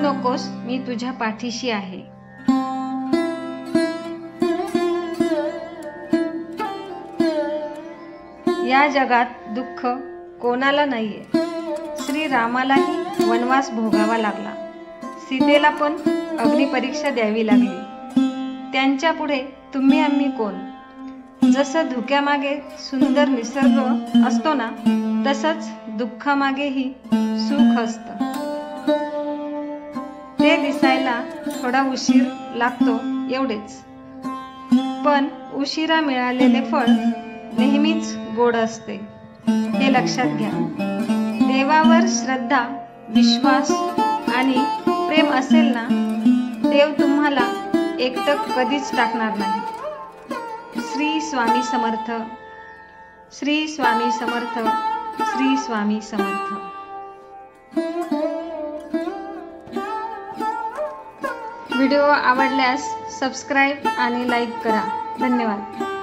नकोस, मी तुझ्या पाठीशी आहे. या जगात दुःख कोणाला नाहीये. श्री रामालाही वनवास भोगावा लागला. सीतेला पण अग्निपरीक्षा द्यावी लागली. त्यांच्या पुढे तुम्ही आम्ही कोण? जसं धुक्यामागे सुंदर निसर्ग असतो ना, तसंच दुःखामागेही सुख असतं. ते दिसायला थोडा उशीर लागतो एवढेच, पण उशिरा मिळालेले फळ नेहमीच गोड असते, हे लक्षात घ्या. देवावर श्रद्धा, विश्वास आणि प्रेम असेल ना, देव तुम्हाला एकटं कधीच टाकणार नाही. श्री स्वामी समर्थ. श्री स्वामी समर्थ. श्री स्वामी समर्थ. व्हिडिओ आवडल्यास सबस्क्राईब आणि लाईक करा. धन्यवाद.